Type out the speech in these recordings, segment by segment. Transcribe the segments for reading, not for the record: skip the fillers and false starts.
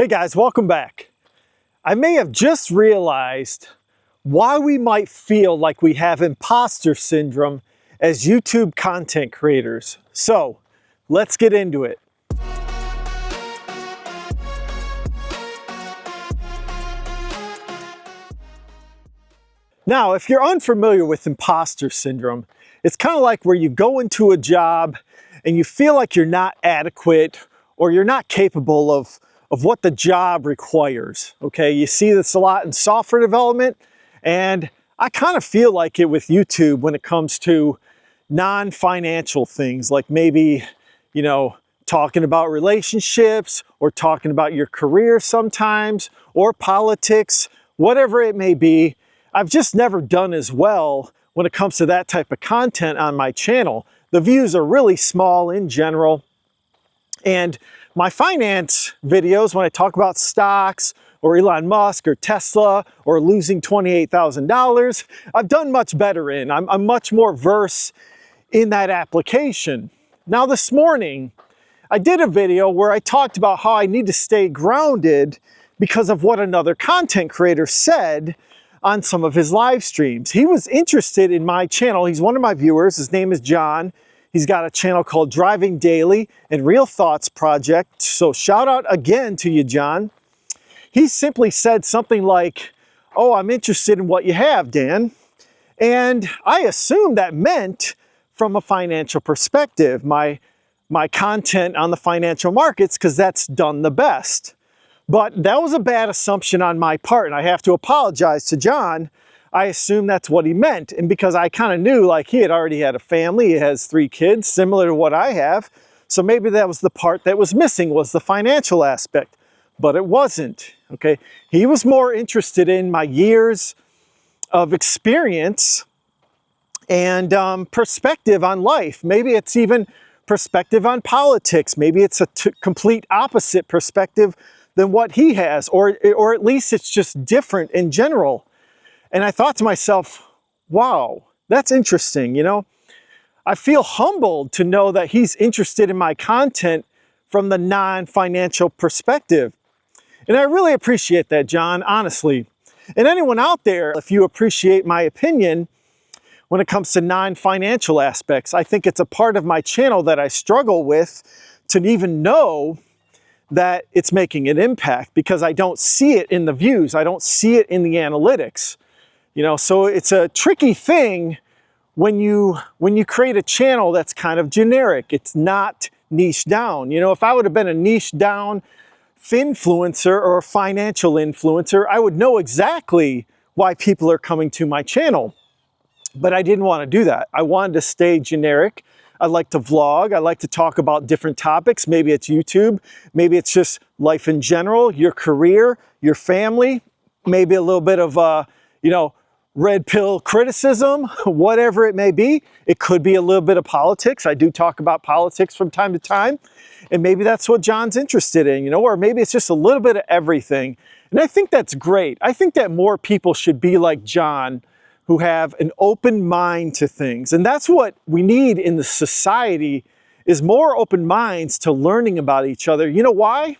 Hey guys, welcome back. I may have just realized why we might feel like we have imposter syndrome as YouTube content creators. So let's get into it. Now, if you're unfamiliar with imposter syndrome, it's kind of like where you go into a job and you feel like you're not adequate or you're not capable of what the job requires. Okay, you see this a lot in software development, and I kind of feel like it with YouTube when it comes to non-financial things, like maybe, talking about relationships or talking about your career sometimes, or politics, whatever it may be. I've just never done as well when it comes to that type of content on my channel. The views are really small in general. And my finance videos, when I talk about stocks or Elon Musk or Tesla or losing $28,000, I've done much better in. I'm much more versed in that application. Now this morning, I did a video where I talked about how I need to stay grounded because of what another content creator said on some of his live streams. He was interested in my channel. He's one of my viewers. His name is John. He's got a channel called Driving Daily and Real Thoughts Project. So shout out again to you, John. He simply said something like, "Oh, I'm interested in what you have, Dan." And I assumed that meant from a financial perspective, my content on the financial markets, because that's done the best. But that was a bad assumption on my part, and I have to apologize to John. I assumed that's what he meant, and because I kind of knew like he had already had a family, he has 3 kids, similar to what I have, so maybe that was the part that was missing, was the financial aspect, but it wasn't, okay? He was more interested in my years of experience and perspective on life. Maybe it's even perspective on politics. Maybe it's a complete opposite perspective than what he has, or at least it's just different in general. And I thought to myself, wow, that's interesting, I feel humbled to know that he's interested in my content from the non-financial perspective. And I really appreciate that, John, honestly. And anyone out there, if you appreciate my opinion when it comes to non-financial aspects, I think it's a part of my channel that I struggle with to even know that it's making an impact, because I don't see it in the views. I don't see it in the analytics. So it's a tricky thing when you create a channel that's kind of generic. It's not niche down. If I would have been a niche down finfluencer or a financial influencer, I would know exactly why people are coming to my channel. But I didn't want to do that. I wanted to stay generic. I like to vlog. I like to talk about different topics. Maybe it's YouTube. Maybe it's just life in general, your career, your family, maybe a little bit of, red pill criticism, whatever it may be. It could be a little bit of politics. I do talk about politics from time to time. And maybe that's what John's interested in, or maybe it's just a little bit of everything. And I think that's great. I think that more people should be like John, who have an open mind to things. And that's what we need in the society, is more open minds to learning about each other. You know why?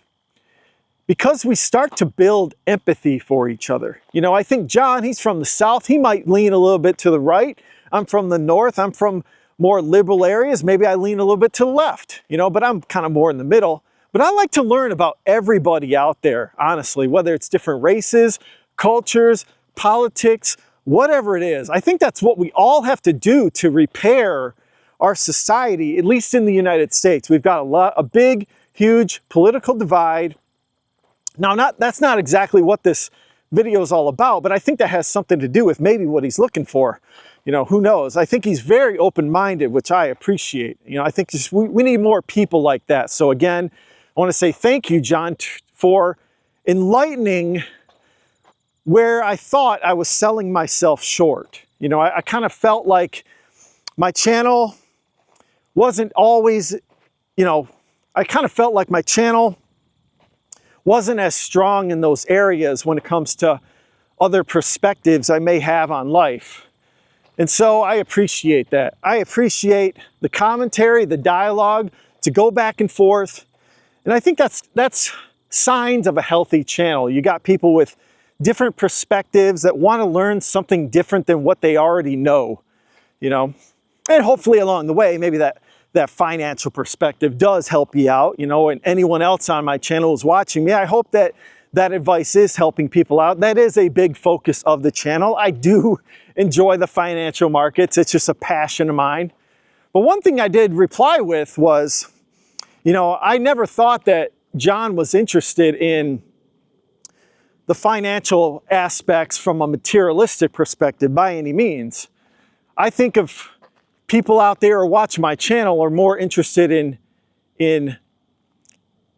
Because we start to build empathy for each other. I think John, he's from the South. He might lean a little bit to the right. I'm from the North. I'm from more liberal areas. Maybe I lean a little bit to the left, but I'm kind of more in the middle. But I like to learn about everybody out there, honestly, whether it's different races, cultures, politics, whatever it is. I think that's what we all have to do to repair our society, at least in the United States. We've got a big, huge political divide. Now, that's not exactly what this video is all about, but I think that has something to do with maybe what he's looking for. Who knows? I think he's very open-minded, which I appreciate. I think we need more people like that. So again, I want to say thank you, John, for enlightening where I thought I was selling myself short. I kind of felt like my channel wasn't always, I kind of felt like my channel wasn't as strong in those areas when it comes to other perspectives I may have on life. And so I appreciate that. I appreciate the commentary, the dialogue, to go back and forth. And I think that's signs of a healthy channel. You got people with different perspectives that want to learn something different than what they already know, you know, and hopefully along the way, maybe that financial perspective does help you out, you know, and anyone else on my channel who's watching me, I hope that that advice is helping people out. That is a big focus of the channel. I do enjoy the financial markets. It's just a passion of mine. But one thing I did reply with was, you know, I never thought that John was interested in the financial aspects from a materialistic perspective by any means. I think of people out there who watch my channel are more interested in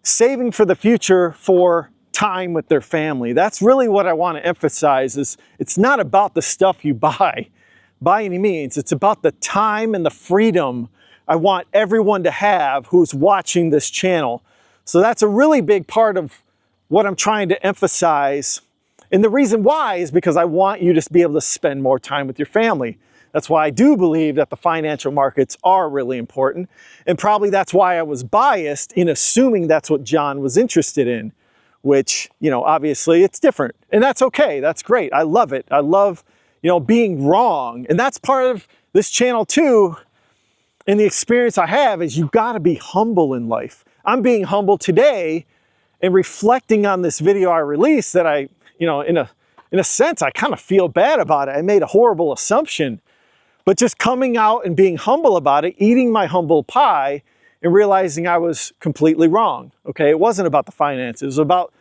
saving for the future for time with their family. That's really what I want to emphasize. Is it's not about the stuff you buy by any means. It's about the time and the freedom I want everyone to have who's watching this channel. So that's a really big part of what I'm trying to emphasize. And the reason why is because I want you to be able to spend more time with your family. That's why I do believe that the financial markets are really important. And probably that's why I was biased in assuming that's what John was interested in, which, you know, obviously it's different. And that's okay. That's great. I love it. I love, you know, being wrong. And that's part of this channel too. And the experience I have is you've got to be humble in life. I'm being humble today and reflecting on this video I released that I, you know, in a sense, I kind of feel bad about it. I made a horrible assumption, but just coming out and being humble about it, eating my humble pie and realizing I was completely wrong. Okay. It wasn't about the finances. It was about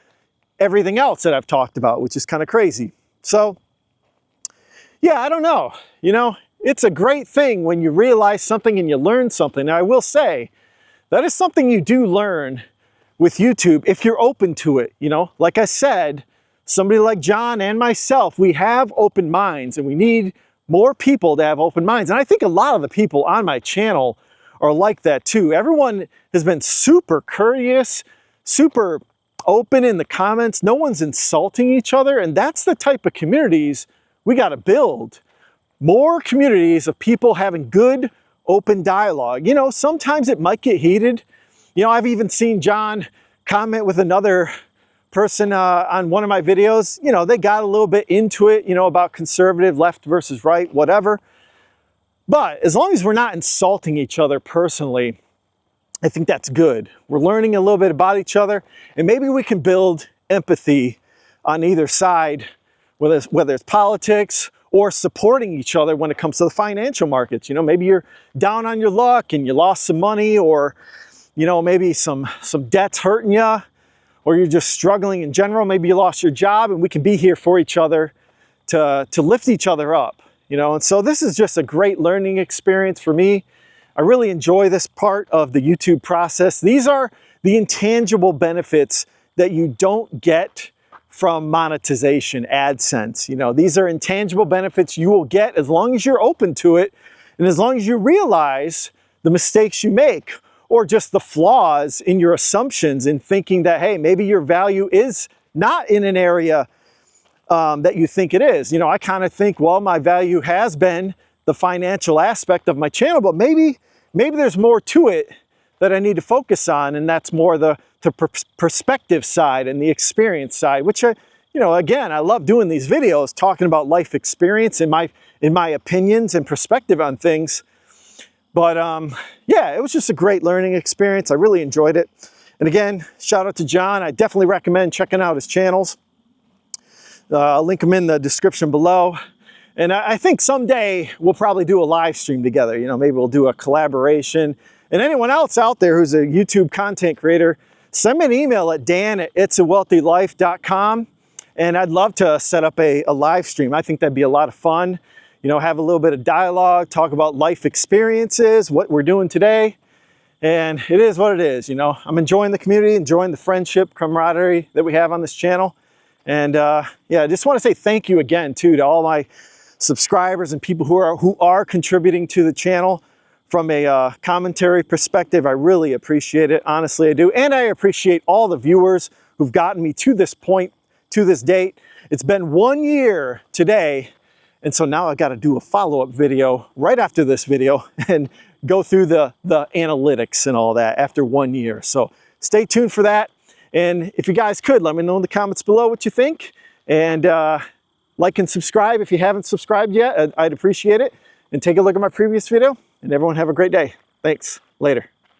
everything else that I've talked about, which is kind of crazy. So yeah, I don't know. You know, it's a great thing when you realize something and you learn something. Now, I will say that is something you do learn with YouTube if you're open to it. You know, like I said, somebody like John and myself, we have open minds and we need more people to have open minds. And I think a lot of the people on my channel are like that too. Everyone has been super courteous, super open in the comments. No one's insulting each other. And that's the type of communities we got to build. More communities of people having good, open dialogue. You know, sometimes it might get heated. You know, I've even seen John comment with another person on one of my videos. You know, they got a little bit into it, you know, about conservative, left versus right, whatever. But as long as we're not insulting each other personally, I think that's good. We're learning a little bit about each other, and maybe we can build empathy on either side, whether it's politics or supporting each other when it comes to the financial markets. You know, maybe you're down on your luck and you lost some money, or, you know, maybe some debt's hurting you, or you're just struggling in general. Maybe you lost your job, and we can be here for each other to lift each other up, you know. And so this is just a great learning experience for me. I really enjoy this part of the YouTube process. These are the intangible benefits that you don't get from monetization, AdSense. You know, these are intangible benefits you will get as long as you're open to it and as long as you realize the mistakes you make or just the flaws in your assumptions in thinking that, hey, maybe your value is not in an area that you think it is. You know, I kind of think, well, my value has been the financial aspect of my channel, but maybe there's more to it that I need to focus on, and that's more the perspective side and the experience side, which you know, again, I love doing these videos, talking about life experience and my opinions and perspective on things. But yeah, it was just a great learning experience. I really enjoyed it. And again, shout out to John. I definitely recommend checking out his channels. I'll link them in the description below. And I think someday we'll probably do a live stream together. You know, maybe we'll do a collaboration. And anyone else out there who's a YouTube content creator, send me an email at dan@itsawealthylife.com. And I'd love to set up a live stream. I think that'd be a lot of fun. You know, have a little bit of dialogue, talk about life experiences, what we're doing today. And it is what it is, you know. I'm enjoying the community, enjoying the friendship, camaraderie that we have on this channel. And yeah, I just want to say thank you again, too, to all my subscribers and people who are contributing to the channel from a commentary perspective. I really appreciate it. Honestly, I do. And I appreciate all the viewers who've gotten me to this point, to this date. It's been 1 year today. And so now I got to do a follow-up video right after this video and go through the analytics and all that after 1 year. So stay tuned for that. And if you guys could, let me know in the comments below what you think. And like and subscribe if you haven't subscribed yet. I'd appreciate it. And take a look at my previous video. And everyone have a great day. Thanks. Later.